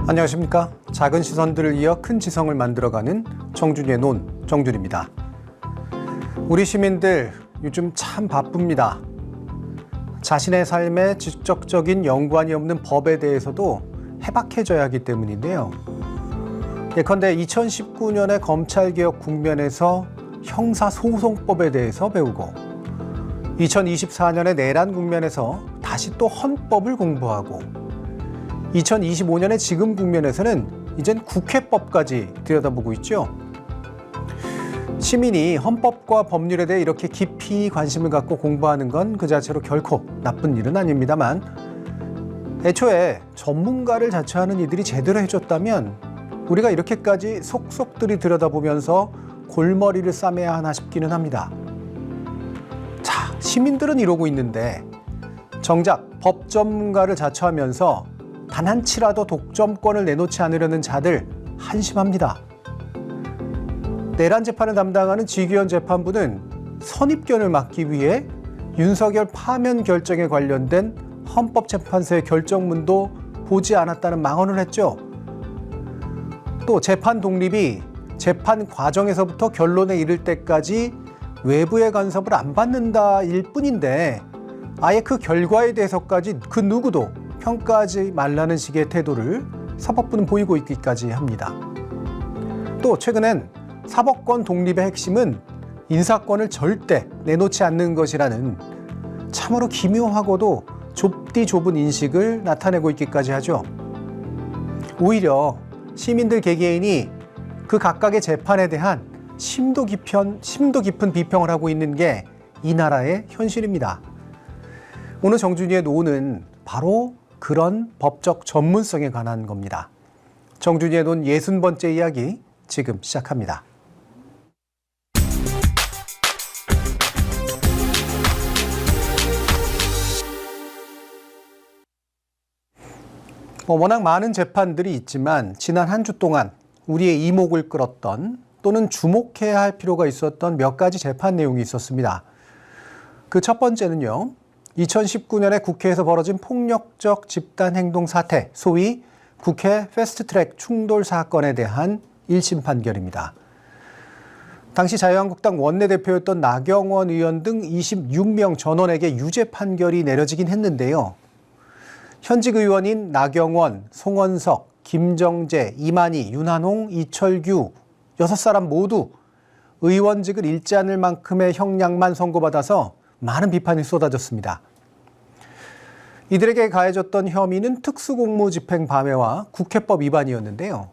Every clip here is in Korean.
안녕하십니까. 작은 시선들을 이어 큰 지성을 만들어가는 정준이의 논, 정준입니다. 우리 시민들 요즘 참 바쁩니다. 자신의 삶에 직접적인 연관이 없는 법에 대해서도 해박해져야 하기 때문인데요. 예컨대 2019년의 검찰개혁 국면에서 형사소송법에 대해서 배우고 2024년의 내란 국면에서 다시 또 헌법을 공부하고 2025년의 지금 국면에서는 이젠 국회법까지 들여다보고 있죠. 시민이 헌법과 법률에 대해 이렇게 깊이 관심을 갖고 공부하는 건 그 자체로 결코 나쁜 일은 아닙니다만 애초에 전문가를 자처하는 이들이 제대로 해줬다면 우리가 이렇게까지 속속들이 들여다보면서 골머리를 싸매야 하나 싶기는 합니다. 자, 시민들은 이러고 있는데 정작 법 전문가를 자처하면서 단 한치라도 독점권을 내놓지 않으려는 자들 한심합니다. 내란 재판을 담당하는 지규현 재판부는 선입견을 막기 위해 윤석열 파면 결정에 관련된 헌법재판소의 결정문도 보지 않았다는 망언을 했죠. 또 재판 독립이 재판 과정에서부터 결론에 이를 때까지 외부의 간섭을 안 받는다일 뿐인데 아예 그 결과에 대해서까지 그 누구도 평가하지 말라는 식의 태도를 사법부는 보이고 있기까지 합니다. 또 최근엔 사법권 독립의 핵심은 인사권을 절대 내놓지 않는 것이라는 참으로 기묘하고도 좁디 좁은 인식을 나타내고 있기까지 하죠. 오히려 시민들 개개인이 그 각각의 재판에 대한 심도 깊은 비평을 하고 있는 게 이 나라의 현실입니다. 오늘 정준이의 논은 바로 그런 법적 전문성에 관한 겁니다. 정준이의 논 60번째 이야기 지금 시작합니다. 워낙 많은 재판들이 있지만 지난 한 주 동안 우리의 이목을 끌었던 또는 주목해야 할 필요가 있었던 몇 가지 재판 내용이 있었습니다. 그 첫 번째는요. 2019년에 국회에서 벌어진 폭력적 집단행동 사태, 소위 국회 패스트트랙 충돌 사건에 대한 1심 판결입니다. 당시 자유한국당 원내대표였던 나경원 의원 등 26명 전원에게 유죄 판결이 내려지긴 했는데요. 현직 의원인 나경원, 송원석, 김정재, 이만희, 윤한홍, 이철규 6사람 모두 의원직을 잃지 않을 만큼의 형량만 선고받아서 많은 비판이 쏟아졌습니다. 이들에게 가해졌던 혐의는 특수공무집행 밤해와 국회법 위반이었는데요.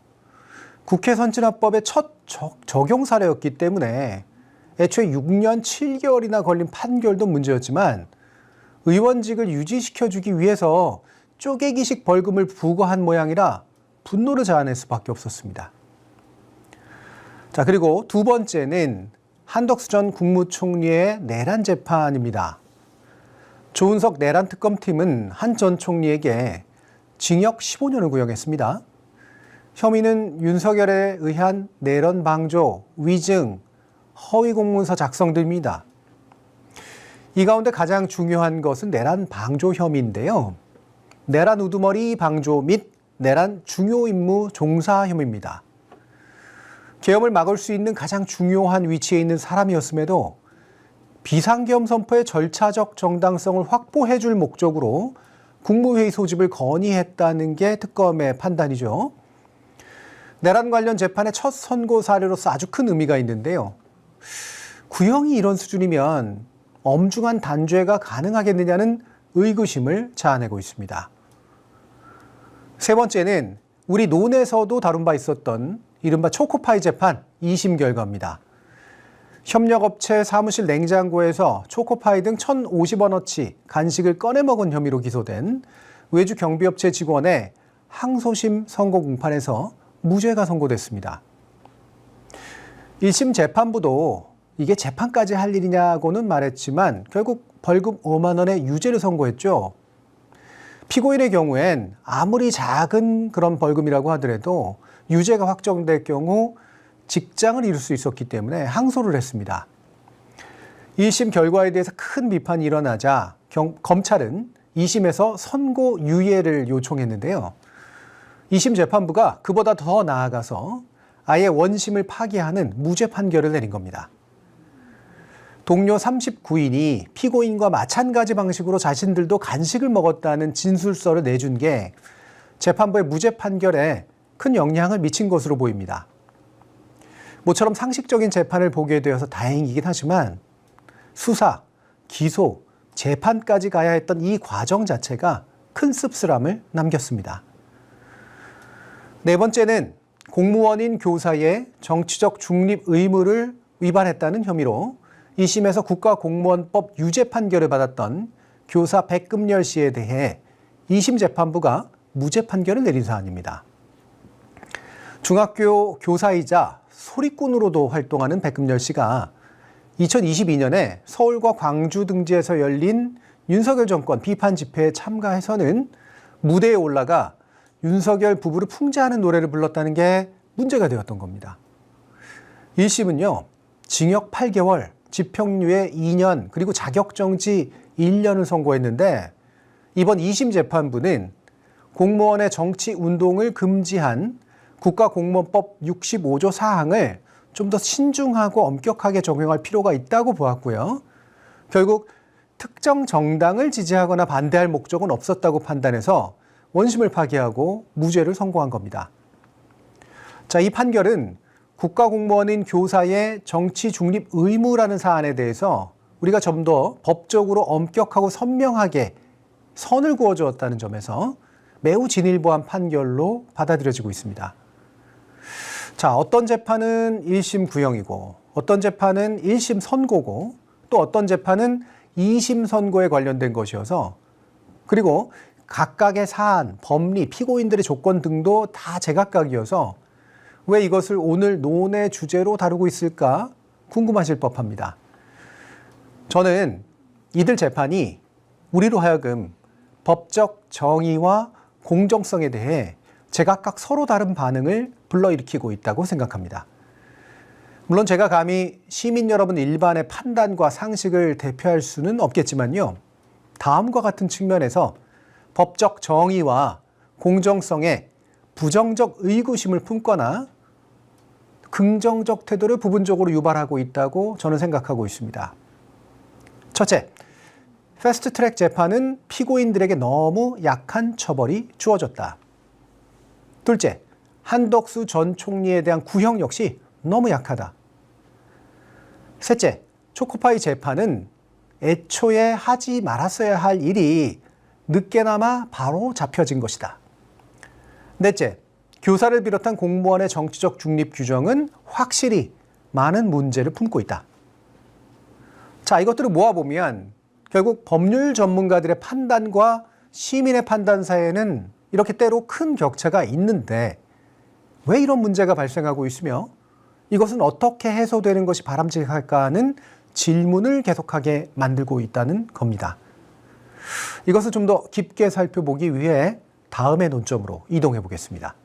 국회 선진화법의 첫 적용 사례였기 때문에 애초에 6년 7개월이나 걸린 판결도 문제였지만 의원직을 유지시켜주기 위해서 쪼개기식 벌금을 부과한 모양이라 분노를 자아낼 수밖에 없었습니다. 자, 그리고 두 번째는 한덕수 전 국무총리의 내란 재판입니다. 조은석 내란 특검팀은 한 전 총리에게 징역 15년을 구형했습니다. 혐의는 윤석열에 의한 내란 방조, 위증, 허위 공문서 작성 등입니다. 이 가운데 가장 중요한 것은 내란 방조 혐의인데요. 내란 우두머리 방조 및 내란 중요 임무 종사 혐의입니다. 계엄을 막을 수 있는 가장 중요한 위치에 있는 사람이었음에도 비상계엄 선포의 절차적 정당성을 확보해 줄 목적으로 국무회의 소집을 건의했다는 게 특검의 판단이죠. 내란 관련 재판의 첫 선고 사례로서 아주 큰 의미가 있는데요. 구형이 이런 수준이면 엄중한 단죄가 가능하겠느냐는 의구심을 자아내고 있습니다. 세 번째는 우리 논에서도 다룬 바 있었던 이른바 초코파이 재판 2심 결과입니다. 협력업체 사무실 냉장고에서 초코파이 등 1,050원어치 간식을 꺼내 먹은 혐의로 기소된 외주 경비업체 직원의 항소심 선고 공판에서 무죄가 선고됐습니다. 1심 재판부도 이게 재판까지 할 일이냐고는 말했지만 결국 벌금 5만 원의 유죄를 선고했죠. 피고인의 경우엔 아무리 작은 그런 벌금이라고 하더라도 유죄가 확정될 경우 직장을 잃을 수 있었기 때문에 항소를 했습니다. 1심 결과에 대해서 큰 비판이 일어나자 검찰은 2심에서 선고 유예를 요청했는데요. 2심 재판부가 그보다 더 나아가서 아예 원심을 파기하는 무죄 판결을 내린 겁니다. 동료 39인이 피고인과 마찬가지 방식으로 자신들도 간식을 먹었다는 진술서를 내준 게 재판부의 무죄 판결에 큰 영향을 미친 것으로 보입니다. 모처럼 상식적인 재판을 보게 되어서 다행이긴 하지만 수사, 기소, 재판까지 가야 했던 이 과정 자체가 큰 씁쓸함을 남겼습니다. 네 번째는 공무원인 교사의 정치적 중립 의무를 위반했다는 혐의로 2심에서 국가공무원법 유죄 판결을 받았던 교사 백금열 씨에 대해 2심 재판부가 무죄 판결을 내린 사안입니다. 중학교 교사이자 소리꾼으로도 활동하는 백금열 씨가 2022년에 서울과 광주 등지에서 열린 윤석열 정권 비판 집회에 참가해서는 무대에 올라가 윤석열 부부를 풍자하는 노래를 불렀다는 게 문제가 되었던 겁니다. 1심은요, 징역 8개월, 집행유예 2년, 그리고 자격정지 1년을 선고했는데 이번 2심 재판부는 공무원의 정치 운동을 금지한 국가공무원법 65조 사항을 좀 더 신중하고 엄격하게 적용할 필요가 있다고 보았고요. 결국 특정 정당을 지지하거나 반대할 목적은 없었다고 판단해서 원심을 파기하고 무죄를 선고한 겁니다. 자, 이 판결은 국가공무원인 교사의 정치 중립 의무라는 사안에 대해서 우리가 좀 더 법적으로 엄격하고 선명하게 선을 그어주었다는 점에서 매우 진일보한 판결로 받아들여지고 있습니다. 자, 어떤 재판은 1심 구형이고 어떤 재판은 1심 선고고 또 어떤 재판은 2심 선고에 관련된 것이어서 그리고 각각의 사안, 법리, 피고인들의 조건 등도 다 제각각이어서 왜 이것을 오늘 논의 주제로 다루고 있을까 궁금하실 법합니다. 저는 이들 재판이 우리로 하여금 법적 정의와 공정성에 대해 제각각 서로 다른 반응을 불러일으키고 있다고 생각합니다. 물론 제가 감히 시민 여러분 일반의 판단과 상식을 대표할 수는 없겠지만요. 다음과 같은 측면에서 법적 정의와 공정성에 부정적 의구심을 품거나 긍정적 태도를 부분적으로 유발하고 있다고 저는 생각하고 있습니다. 첫째, 패스트트랙 재판은 피고인들에게 너무 약한 처벌이 주어졌다. 둘째, 한덕수 전 총리에 대한 구형 역시 너무 약하다. 셋째, 초코파이 재판은 애초에 하지 말았어야 할 일이 늦게나마 바로 잡혀진 것이다. 넷째, 교사를 비롯한 공무원의 정치적 중립 규정은 확실히 많은 문제를 품고 있다. 자, 이것들을 모아보면 결국 법률 전문가들의 판단과 시민의 판단 사이에는 이렇게 때로 큰 격차가 있는데 왜 이런 문제가 발생하고 있으며 이것은 어떻게 해소되는 것이 바람직할까 하는 질문을 계속하게 만들고 있다는 겁니다. 이것을 좀 더 깊게 살펴보기 위해 다음의 논점으로 이동해 보겠습니다.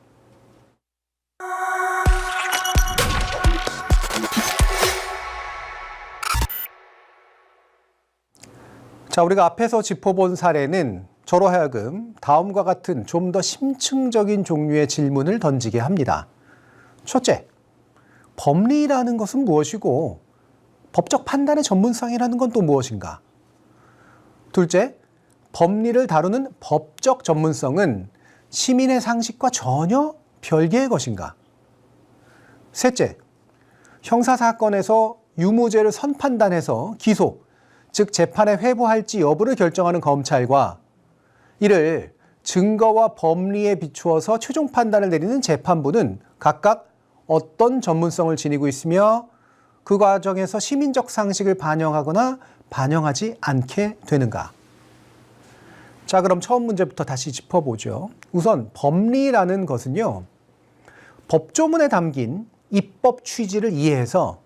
자, 우리가 앞에서 짚어본 사례는 저로 하여금 다음과 같은 좀 더 심층적인 종류의 질문을 던지게 합니다. 첫째, 법리라는 것은 무엇이고 법적 판단의 전문성이라는 건 또 무엇인가? 둘째, 법리를 다루는 법적 전문성은 시민의 상식과 전혀 별개의 것인가? 셋째, 형사사건에서 유무죄를 선판단해서 기소, 즉 재판에 회부할지 여부를 결정하는 검찰과 이를 증거와 법리에 비추어서 최종 판단을 내리는 재판부는 각각 어떤 전문성을 지니고 있으며 그 과정에서 시민적 상식을 반영하거나 반영하지 않게 되는가? 자, 그럼 처음 문제부터 다시 짚어보죠. 우선 법리라는 것은요, 법조문에 담긴 입법 취지를 이해해서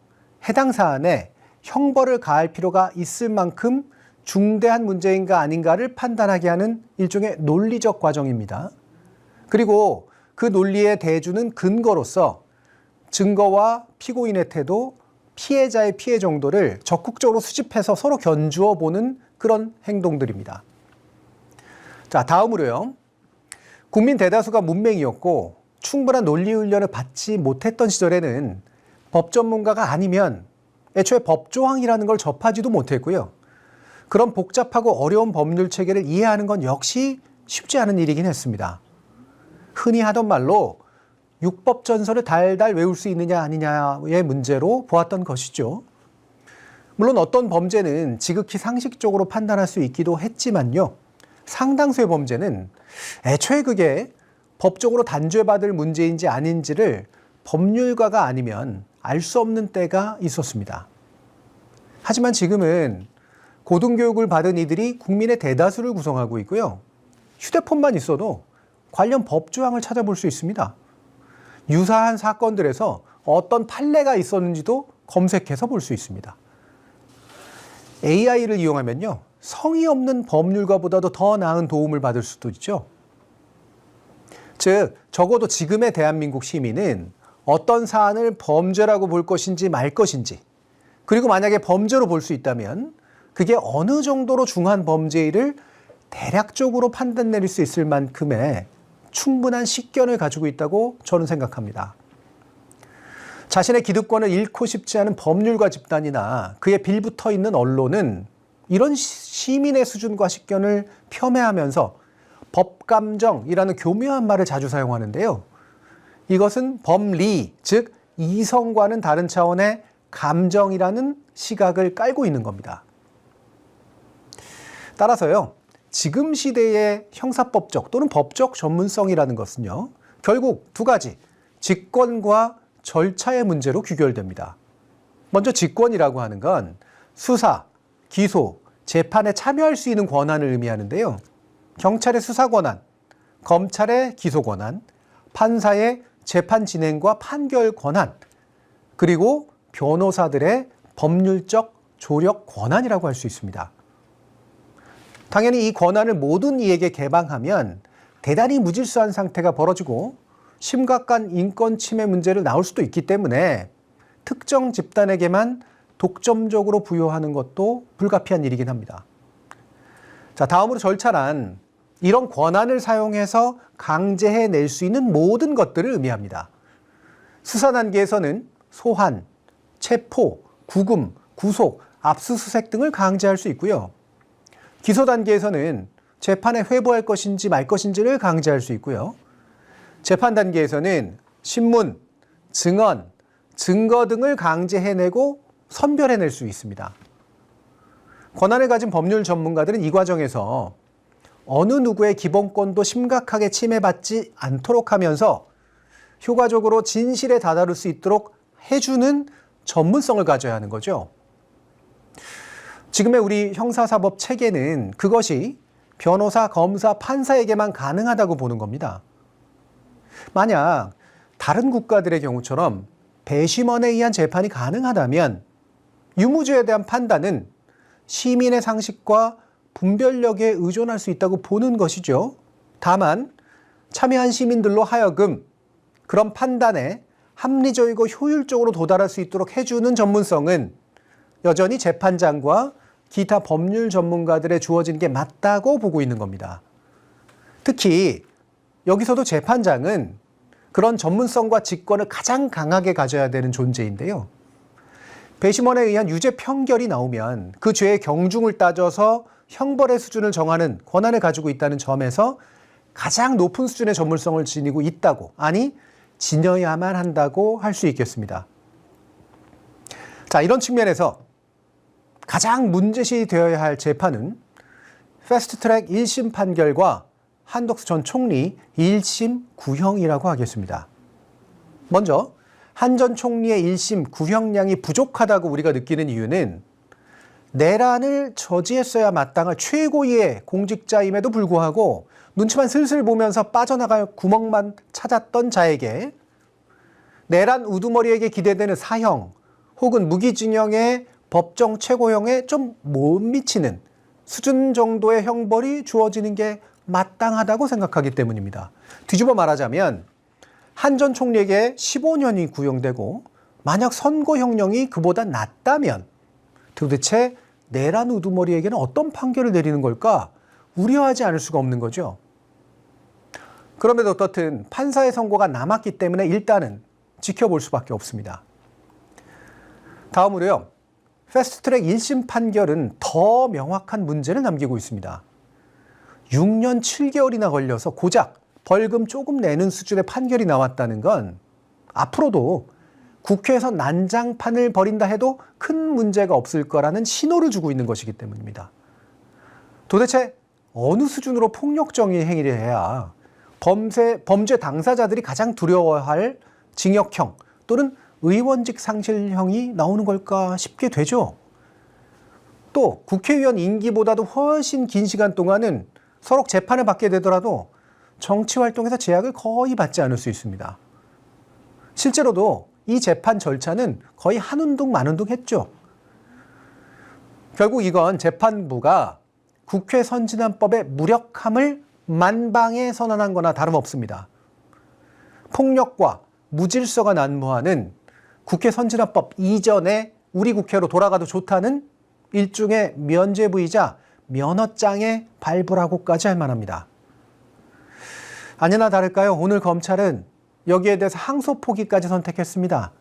해당 사안에 형벌을 가할 필요가 있을 만큼 중대한 문제인가 아닌가를 판단하게 하는 일종의 논리적 과정입니다. 그리고 그 논리에 대주는 근거로서 증거와 피고인의 태도, 피해자의 피해 정도를 적극적으로 수집해서 서로 견주어 보는 그런 행동들입니다. 자, 다음으로요. 국민 대다수가 문맹이었고 충분한 논리 훈련을 받지 못했던 시절에는 법 전문가가 아니면 애초에 법조항이라는 걸 접하지도 못했고요. 그런 복잡하고 어려운 법률 체계를 이해하는 건 역시 쉽지 않은 일이긴 했습니다. 흔히 하던 말로 육법전서를 달달 외울 수 있느냐 아니냐의 문제로 보았던 것이죠. 물론 어떤 범죄는 지극히 상식적으로 판단할 수 있기도 했지만요. 상당수의 범죄는 애초에 그게 법적으로 단죄받을 문제인지 아닌지를 법률가가 아니면 알 수 없는 때가 있었습니다. 하지만 지금은 고등교육을 받은 이들이 국민의 대다수를 구성하고 있고요. 휴대폰만 있어도 관련 법조항을 찾아볼 수 있습니다. 유사한 사건들에서 어떤 판례가 있었는지도 검색해서 볼 수 있습니다. AI를 이용하면요, 성의 없는 법률가보다도 더 나은 도움을 받을 수도 있죠. 즉, 적어도 지금의 대한민국 시민은 어떤 사안을 범죄라고 볼 것인지 말 것인지, 그리고 만약에 범죄로 볼 수 있다면 그게 어느 정도로 중한 범죄를 대략적으로 판단 내릴 수 있을 만큼의 충분한 식견을 가지고 있다고 저는 생각합니다. 자신의 기득권을 잃고 싶지 않은 법률가 집단이나 그에 빌붙어 있는 언론은 이런 시민의 수준과 식견을 폄훼하면서 법감정이라는 교묘한 말을 자주 사용하는데요. 이것은 법리, 즉 이성과는 다른 차원의 감정이라는 시각을 깔고 있는 겁니다. 따라서요, 지금 시대의 형사법적 또는 법적 전문성이라는 것은요, 결국 두 가지, 직권과 절차의 문제로 귀결됩니다. 먼저 직권이라고 하는 건 수사, 기소, 재판에 참여할 수 있는 권한을 의미하는데요. 경찰의 수사 권한, 검찰의 기소 권한, 판사의 재판 진행과 판결 권한, 그리고 변호사들의 법률적 조력 권한이라고 할 수 있습니다. 당연히 이 권한을 모든 이에게 개방하면 대단히 무질서한 상태가 벌어지고 심각한 인권 침해 문제를 나올 수도 있기 때문에 특정 집단에게만 독점적으로 부여하는 것도 불가피한 일이긴 합니다. 자, 다음으로 절차란 이런 권한을 사용해서 강제해낼 수 있는 모든 것들을 의미합니다. 수사 단계에서는 소환, 체포, 구금, 구속, 압수수색 등을 강제할 수 있고요. 기소 단계에서는 재판에 회부할 것인지 말 것인지를 강제할 수 있고요. 재판 단계에서는 신문, 증언, 증거 등을 강제해내고 선별해낼 수 있습니다. 권한을 가진 법률 전문가들은 이 과정에서 어느 누구의 기본권도 심각하게 침해받지 않도록 하면서 효과적으로 진실에 다다를 수 있도록 해주는 전문성을 가져야 하는 거죠. 지금의 우리 형사사법 체계는 그것이 변호사, 검사, 판사에게만 가능하다고 보는 겁니다. 만약 다른 국가들의 경우처럼 배심원에 의한 재판이 가능하다면 유무죄에 대한 판단은 시민의 상식과 분별력에 의존할 수 있다고 보는 것이죠. 다만 참여한 시민들로 하여금 그런 판단에 합리적이고 효율적으로 도달할 수 있도록 해주는 전문성은 여전히 재판장과 기타 법률 전문가들에 주어진 게 맞다고 보고 있는 겁니다. 특히 여기서도 재판장은 그런 전문성과 직권을 가장 강하게 가져야 되는 존재인데요. 배심원에 의한 유죄 판결이 나오면 그 죄의 경중을 따져서 형벌의 수준을 정하는 권한을 가지고 있다는 점에서 가장 높은 수준의 전문성을 지니고 있다고, 아니 지녀야만 한다고 할 수 있겠습니다. 자, 이런 측면에서 가장 문제시 되어야 할 재판은 패스트트랙 1심 판결과 한덕수 전 총리 1심 구형이라고 하겠습니다. 먼저 한 전 총리의 1심 구형량이 부족하다고 우리가 느끼는 이유는 내란을 저지했어야 마땅할 최고위의 공직자임에도 불구하고 눈치만 슬슬 보면서 빠져나갈 구멍만 찾았던 자에게 내란 우두머리에게 기대되는 사형 혹은 무기징역의 법정 최고형에 좀 못 미치는 수준 정도의 형벌이 주어지는 게 마땅하다고 생각하기 때문입니다. 뒤집어 말하자면 한 전 총리에게 15년이 구형되고 만약 선고형량이 그보다 낮다면 도대체 내란 우두머리에게는 어떤 판결을 내리는 걸까 우려하지 않을 수가 없는 거죠. 그럼에도 어떻든 판사의 선고가 남았기 때문에 일단은 지켜볼 수밖에 없습니다. 다음으로요. 패스트트랙 1심 판결은 더 명확한 문제를 남기고 있습니다. 6년 7개월이나 걸려서 고작 벌금 조금 내는 수준의 판결이 나왔다는 건 앞으로도 국회에서 난장판을 벌인다 해도 큰 문제가 없을 거라는 신호를 주고 있는 것이기 때문입니다. 도대체 어느 수준으로 폭력적인 행위를 해야 범죄 당사자들이 가장 두려워할 징역형 또는 의원직 상실형이 나오는 걸까 싶게 되죠. 또 국회의원 임기보다도 훨씬 긴 시간 동안은 서로 재판을 받게 되더라도 정치 활동에서 제약을 거의 받지 않을 수 있습니다. 실제로도 이 재판 절차는 거의 한운동 만운동 했죠. 결국 이건 재판부가 국회 선진화법의 무력함을 만방에 선언한 거나 다름없습니다. 폭력과 무질서가 난무하는 국회 선진화법 이전에 우리 국회로 돌아가도 좋다는 일종의 면죄부이자 면허장에 발부라고까지 할 만합니다. 아니나 다를까요? 오늘 검찰은 여기에 대해서 항소 포기까지 선택했습니다.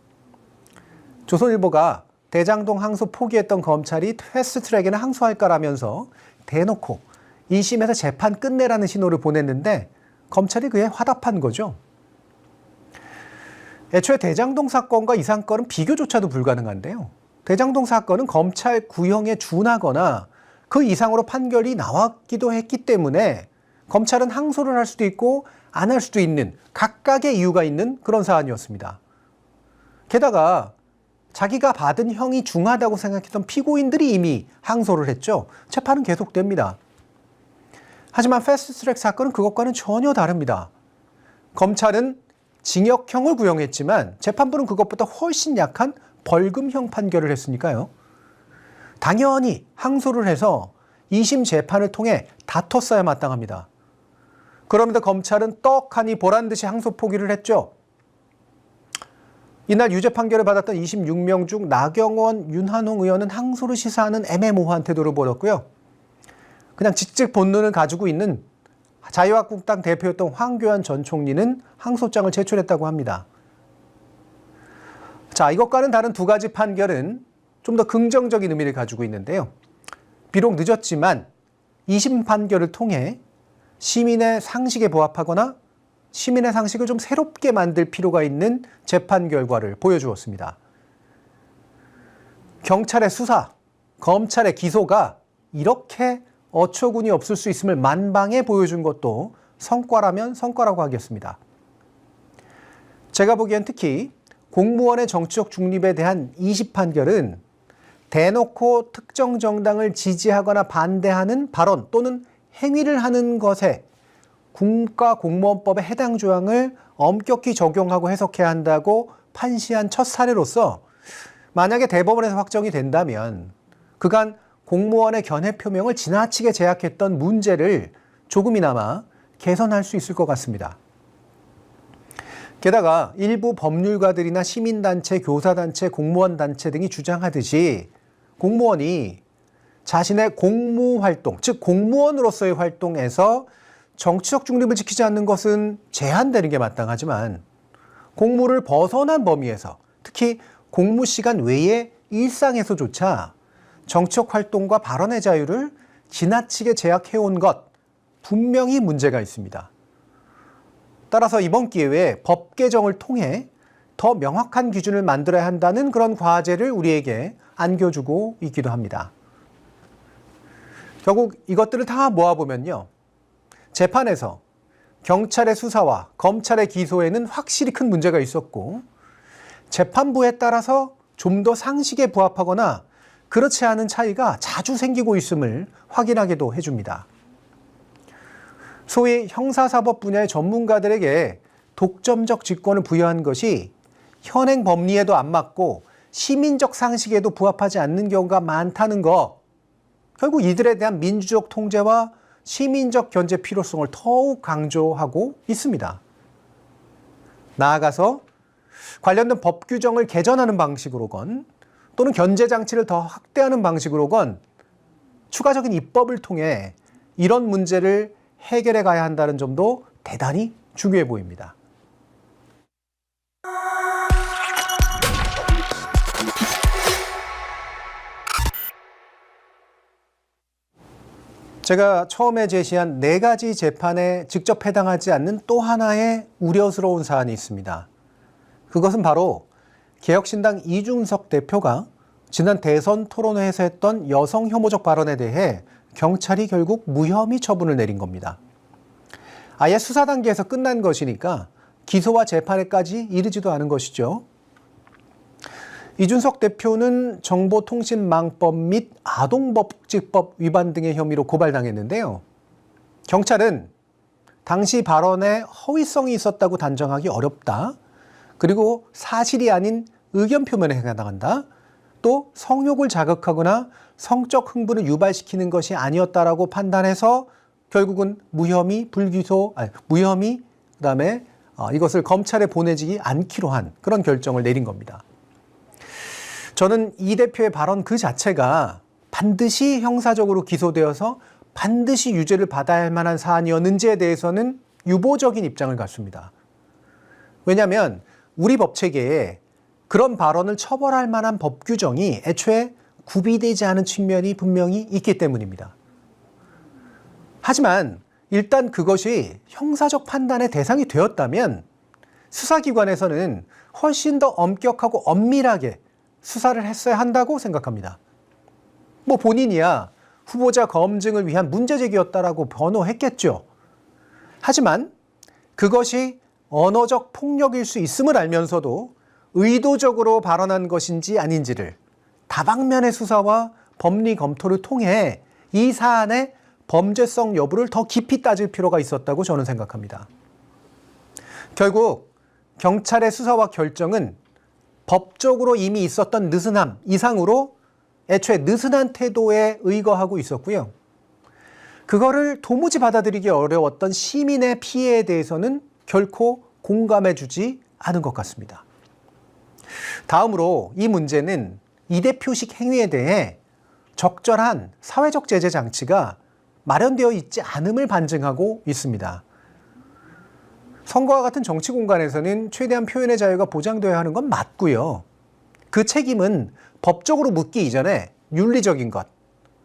조선일보가 대장동 항소 포기했던 검찰이 패스트트랙에는 항소할까라면서 대놓고 2심에서 재판 끝내라는 신호를 보냈는데 검찰이 그에 화답한 거죠. 애초에 대장동 사건과 이 사건은 비교조차도 불가능한데요. 대장동 사건은 검찰 구형에 준하거나 그 이상으로 판결이 나왔기도 했기 때문에 검찰은 항소를 할 수도 있고 안 할 수도 있는 각각의 이유가 있는 그런 사안이었습니다. 게다가 자기가 받은 형이 중하다고 생각했던 피고인들이 이미 항소를 했죠. 재판은 계속됩니다. 하지만 패스트트랙 사건은 그것과는 전혀 다릅니다. 검찰은 징역형을 구형했지만 재판부는 그것보다 훨씬 약한 벌금형 판결을 했으니까요. 당연히 항소를 해서 2심 재판을 통해 다퉜어야 마땅합니다. 그럼에도 검찰은 떡하니 보란듯이 항소 포기를 했죠. 이날 유죄 판결을 받았던 26명 중 나경원, 윤한홍 의원은 항소를 시사하는 애매모호한 태도를 보였고요. 그냥 직직 본론을 가지고 있는 자유한국당 대표였던 황교안 전 총리는 항소장을 제출했다고 합니다. 자, 이것과는 다른 두 가지 판결은 좀 더 긍정적인 의미를 가지고 있는데요. 비록 늦었지만 2심 판결을 통해 시민의 상식에 부합하거나 시민의 상식을 좀 새롭게 만들 필요가 있는 재판 결과를 보여주었습니다. 경찰의 수사, 검찰의 기소가 이렇게 어처구니 없을 수 있음을 만방에 보여준 것도 성과라면 성과라고 하겠습니다. 제가 보기엔 특히 공무원의 정치적 중립에 대한 2심 판결은 대놓고 특정 정당을 지지하거나 반대하는 발언 또는 행위를 하는 것에 국가공무원법의 해당 조항을 엄격히 적용하고 해석해야 한다고 판시한 첫 사례로서 만약에 대법원에서 확정이 된다면 그간 공무원의 견해 표명을 지나치게 제약했던 문제를 조금이나마 개선할 수 있을 것 같습니다. 게다가 일부 법률가들이나 시민단체, 교사단체, 공무원단체 등이 주장하듯이 공무원이 자신의 공무활동, 즉 공무원으로서의 활동에서 정치적 중립을 지키지 않는 것은 제한되는 게 마땅하지만 공무를 벗어난 범위에서 특히 공무 시간 외의 일상에서조차 정치적 활동과 발언의 자유를 지나치게 제약해온 것 분명히 문제가 있습니다. 따라서 이번 기회에 법 개정을 통해 더 명확한 기준을 만들어야 한다는 그런 과제를 우리에게 안겨주고 있기도 합니다. 결국 이것들을 다 모아보면요. 재판에서 경찰의 수사와 검찰의 기소에는 확실히 큰 문제가 있었고 재판부에 따라서 좀 더 상식에 부합하거나 그렇지 않은 차이가 자주 생기고 있음을 확인하게도 해줍니다. 소위 형사사법 분야의 전문가들에게 독점적 직권을 부여한 것이 현행 법리에도 안 맞고 시민적 상식에도 부합하지 않는 경우가 많다는 것, 결국 이들에 대한 민주적 통제와 시민적 견제 필요성을 더욱 강조하고 있습니다. 나아가서 관련된 법 규정을 개정하는 방식으로건 또는 견제 장치를 더 확대하는 방식으로건 추가적인 입법을 통해 이런 문제를 해결해 가야 한다는 점도 대단히 중요해 보입니다. 제가 처음에 제시한 4가지 재판에 직접 해당하지 않는 또 하나의 우려스러운 사안이 있습니다. 그것은 바로 개혁신당 이준석 대표가 지난 대선 토론회에서 했던 여성 혐오적 발언에 대해 경찰이 결국 무혐의 처분을 내린 겁니다. 아예 수사 단계에서 끝난 것이니까 기소와 재판에까지 이르지도 않은 것이죠. 이준석 대표는 정보통신망법 및 아동복지법 위반 등의 혐의로 고발당했는데요. 경찰은 당시 발언에 허위성이 있었다고 단정하기 어렵다. 그리고 사실이 아닌 의견 표현에 해당한다. 또 성욕을 자극하거나 성적 흥분을 유발시키는 것이 아니었다라고 판단해서 결국은 무혐의, 그다음에 이것을 검찰에 보내지 않기로 한 그런 결정을 내린 겁니다. 저는 이 대표의 발언 그 자체가 반드시 형사적으로 기소되어서 반드시 유죄를 받아야 할 만한 사안이었는지에 대해서는 유보적인 입장을 갖습니다. 왜냐하면 우리 법체계에 그런 발언을 처벌할 만한 법 규정이 애초에 구비되지 않은 측면이 분명히 있기 때문입니다. 하지만 일단 그것이 형사적 판단의 대상이 되었다면 수사기관에서는 훨씬 더 엄격하고 엄밀하게 수사를 했어야 한다고 생각합니다. 본인이야 후보자 검증을 위한 문제제기였다라고 변호했겠죠. 하지만 그것이 언어적 폭력일 수 있음을 알면서도 의도적으로 발언한 것인지 아닌지를 다방면의 수사와 법리 검토를 통해 이 사안의 범죄성 여부를 더 깊이 따질 필요가 있었다고 저는 생각합니다. 결국 경찰의 수사와 결정은 법적으로 이미 있었던 느슨함 이상으로 애초에 느슨한 태도에 의거하고 있었고요. 그거를 도무지 받아들이기 어려웠던 시민의 피해에 대해서는 결코 공감해주지 않은 것 같습니다. 다음으로 이 문제는 이 대표식 행위에 대해 적절한 사회적 제재 장치가 마련되어 있지 않음을 반증하고 있습니다. 선거와 같은 정치 공간에서는 최대한 표현의 자유가 보장되어야 하는 건 맞고요. 그 책임은 법적으로 묻기 이전에 윤리적인 것,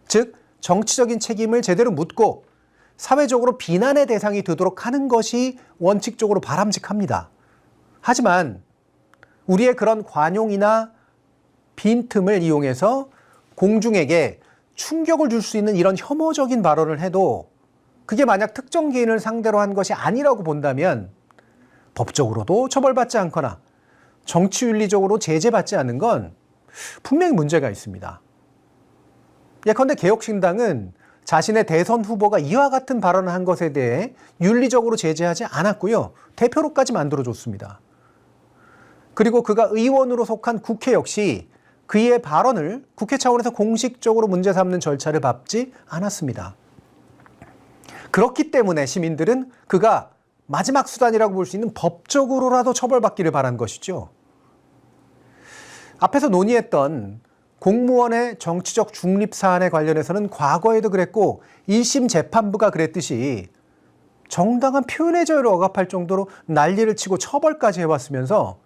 즉 정치적인 책임을 제대로 묻고 사회적으로 비난의 대상이 되도록 하는 것이 원칙적으로 바람직합니다. 하지만 우리의 그런 관용이나 빈틈을 이용해서 공중에게 충격을 줄 수 있는 이런 혐오적인 발언을 해도 그게 만약 특정 개인을 상대로 한 것이 아니라고 본다면 법적으로도 처벌받지 않거나 정치윤리적으로 제재받지 않는 건 분명히 문제가 있습니다. 예컨대 개혁신당은 자신의 대선 후보가 이와 같은 발언을 한 것에 대해 윤리적으로 제재하지 않았고요. 대표로까지 만들어줬습니다. 그리고 그가 의원으로 속한 국회 역시 그의 발언을 국회 차원에서 공식적으로 문제 삼는 절차를 밟지 않았습니다. 그렇기 때문에 시민들은 그가 마지막 수단이라고 볼 수 있는 법적으로라도 처벌받기를 바란 것이죠. 앞에서 논의했던 공무원의 정치적 중립 사안에 관련해서는 과거에도 그랬고 1심 재판부가 그랬듯이 정당한 표현의 자유를 억압할 정도로 난리를 치고 처벌까지 해왔으면서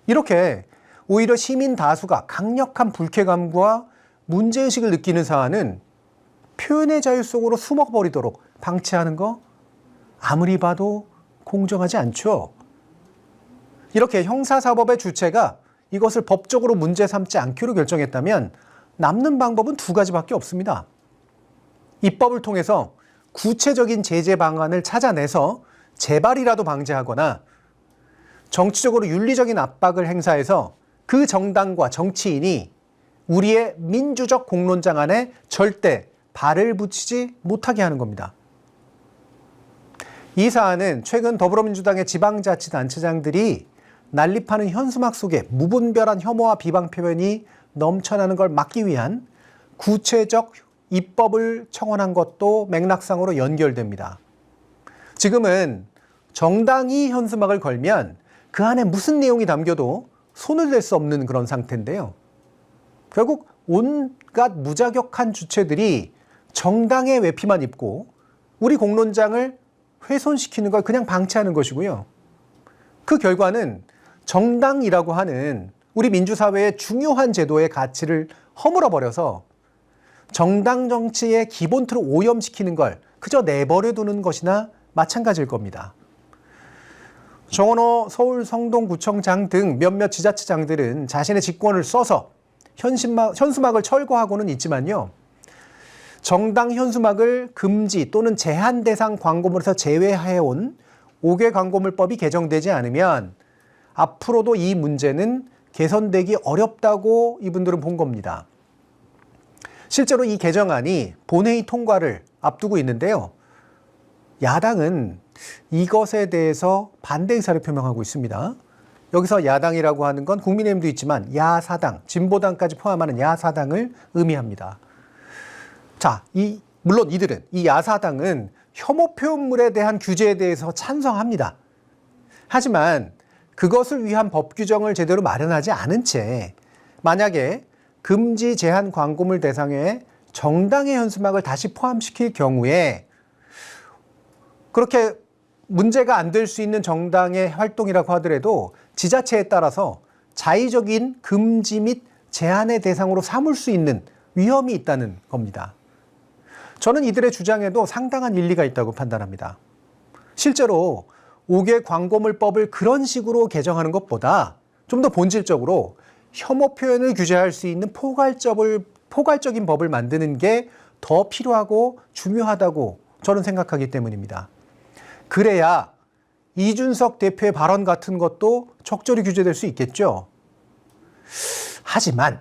이렇게 오히려 시민 다수가 강력한 불쾌감과 문제의식을 느끼는 사안은 표현의 자유 속으로 숨어버리도록 방치하는 거 아무리 봐도 공정하지 않죠. 이렇게 형사사법의 주체가 이것을 법적으로 문제 삼지 않기로 결정했다면 남는 방법은 2가지밖에 없습니다. 입법을 통해서 구체적인 제재 방안을 찾아내서 재발이라도 방지하거나 정치적으로 윤리적인 압박을 행사해서 그 정당과 정치인이 우리의 민주적 공론장 안에 절대 발을 붙이지 못하게 하는 겁니다. 이 사안은 최근 더불어민주당의 지방자치단체장들이 난립하는 현수막 속에 무분별한 혐오와 비방 표현이 넘쳐나는 걸 막기 위한 구체적 입법을 청원한 것도 맥락상으로 연결됩니다. 지금은 정당이 현수막을 걸면 그 안에 무슨 내용이 담겨도 손을 댈 수 없는 그런 상태인데요. 결국 온갖 무자격한 주체들이 정당의 외피만 입고 우리 공론장을 훼손시키는 걸 그냥 방치하는 것이고요. 그 결과는 정당이라고 하는 우리 민주사회의 중요한 제도의 가치를 허물어버려서 정당 정치의 기본 틀을 오염시키는 걸 그저 내버려 두는 것이나 마찬가지일 겁니다. 정원호 서울 성동구청장 등 몇몇 지자체장들은 자신의 직권을 써서 현수막을 철거하고는 있지만요. 정당 현수막을 금지 또는 제한 대상 광고물에서 제외해온 5개 광고물법이 개정되지 않으면 앞으로도 이 문제는 개선되기 어렵다고 이분들은 본 겁니다. 실제로 이 개정안이 본회의 통과를 앞두고 있는데요. 야당은 이것에 대해서 반대 의사를 표명하고 있습니다. 여기서 야당이라고 하는 건 국민의힘도 있지만 야사당, 진보당까지 포함하는 야사당을 의미합니다. 자, 물론 이들은, 이 야사당은 혐오 표현물에 대한 규제에 대해서 찬성합니다. 하지만 그것을 위한 법 규정을 제대로 마련하지 않은 채 만약에 금지 제한 광고물 대상에 정당의 현수막을 다시 포함시킬 경우에 그렇게 문제가 안 될 수 있는 정당의 활동이라고 하더라도 지자체에 따라서 자의적인 금지 및 제한의 대상으로 삼을 수 있는 위험이 있다는 겁니다. 저는 이들의 주장에도 상당한 일리가 있다고 판단합니다. 실제로 5개 광고물법을 그런 식으로 개정하는 것보다 좀 더 본질적으로 혐오 표현을 규제할 수 있는 포괄적인 법을 만드는 게 더 필요하고 중요하다고 저는 생각하기 때문입니다. 그래야 이준석 대표의 발언 같은 것도 적절히 규제될 수 있겠죠. 하지만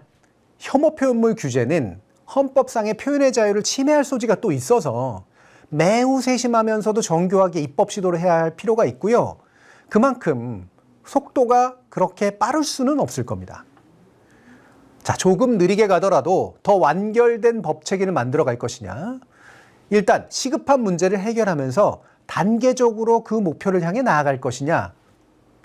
혐오 표현물 규제는 헌법상의 표현의 자유를 침해할 소지가 또 있어서 매우 세심하면서도 정교하게 입법 시도를 해야 할 필요가 있고요. 그만큼 속도가 그렇게 빠를 수는 없을 겁니다. 자, 조금 느리게 가더라도 더 완결된 법 체계를 만들어 갈 것이냐. 일단 시급한 문제를 해결하면서 단계적으로 그 목표를 향해 나아갈 것이냐.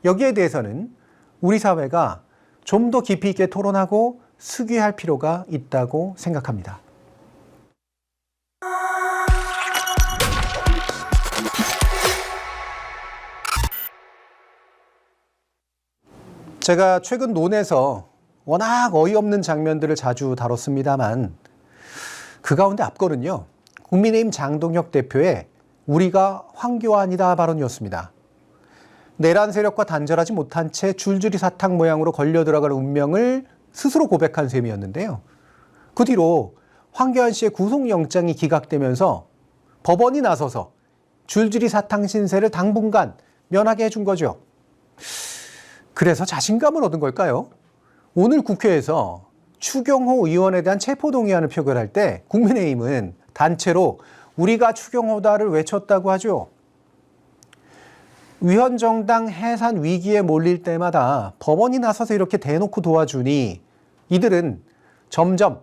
여기에 대해서는 우리 사회가 좀 더 깊이 있게 토론하고 수기할 필요가 있다고 생각합니다. 제가 최근 논에서 워낙 어이없는 장면들을 자주 다뤘습니다만 그 가운데 앞거는요. 국민의힘 장동혁 대표의 우리가 황교안이다 발언이었습니다. 내란 세력과 단절하지 못한 채 줄줄이 사탕 모양으로 걸려 들어갈 운명을 스스로 고백한 셈이었는데요. 그 뒤로 황교안 씨의 구속영장이 기각되면서 법원이 나서서 줄줄이 사탕 신세를 당분간 면하게 해준 거죠. 그래서 자신감을 얻은 걸까요? 오늘 국회에서 추경호 의원에 대한 체포동의안을 표결할 때 국민의힘은 단체로 우리가 추경호다를 외쳤다고 하죠. 위헌정당 해산 위기에 몰릴 때마다 법원이 나서서 이렇게 대놓고 도와주니 이들은 점점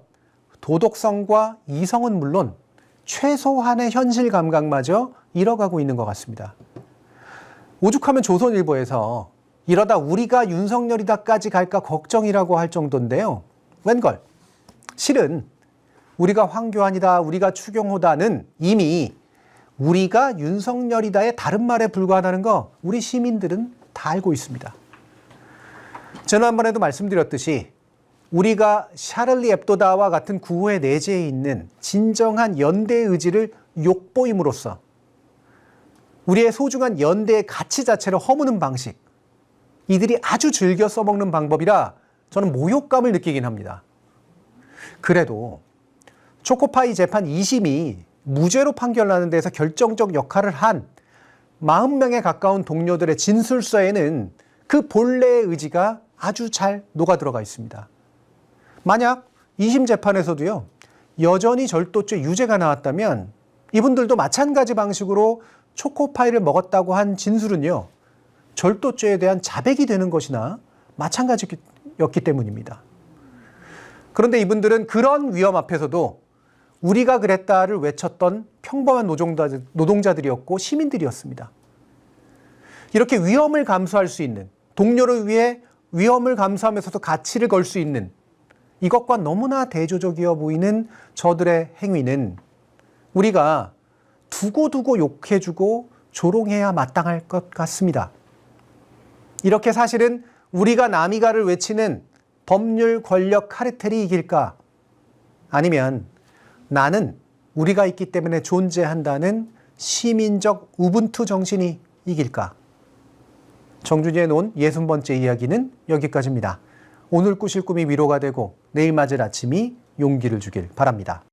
도덕성과 이성은 물론 최소한의 현실 감각마저 잃어가고 있는 것 같습니다. 오죽하면 조선일보에서 이러다 우리가 윤석열이다까지 갈까 걱정이라고 할 정도인데요. 웬걸? 실은 우리가 황교안이다, 우리가 추경호다는 이미 우리가 윤석열이다의 다른 말에 불과하다는 거 우리 시민들은 다 알고 있습니다. 지난번에도 말씀드렸듯이 우리가 샤를리 앱도다와 같은 구호의 내재에 있는 진정한 연대의 의지를 욕보임으로써 우리의 소중한 연대의 가치 자체를 허무는 방식, 이들이 아주 즐겨 써먹는 방법이라 저는 모욕감을 느끼긴 합니다. 그래도 초코파이 재판 2심이 무죄로 판결나는 데서 결정적 역할을 한 40명에 가까운 동료들의 진술서에는 그 본래의 의지가 아주 잘 녹아들어가 있습니다. 만약 2심 재판에서도요, 여전히 절도죄 유죄가 나왔다면 이분들도 마찬가지 방식으로 초코파이를 먹었다고 한 진술은요, 절도죄에 대한 자백이 되는 것이나 마찬가지였기 때문입니다. 그런데 이분들은 그런 위험 앞에서도 우리가 그랬다를 외쳤던 평범한 노동자들이었고 시민들이었습니다. 이렇게 위험을 감수할 수 있는, 동료를 위해 위험을 감수하면서도 가치를 걸 수 있는 이것과 너무나 대조적이어 보이는 저들의 행위는 우리가 두고두고 욕해주고 조롱해야 마땅할 것 같습니다. 이렇게 사실은 우리가 남이가를 외치는 법률 권력 카르텔이 이길까? 아니면 나는 우리가 있기 때문에 존재한다는 시민적 우분투 정신이 이길까? 정준이의 논 60번째 이야기는 여기까지입니다. 오늘 꾸실 꿈이 위로가 되고 내일 맞을 아침이 용기를 주길 바랍니다.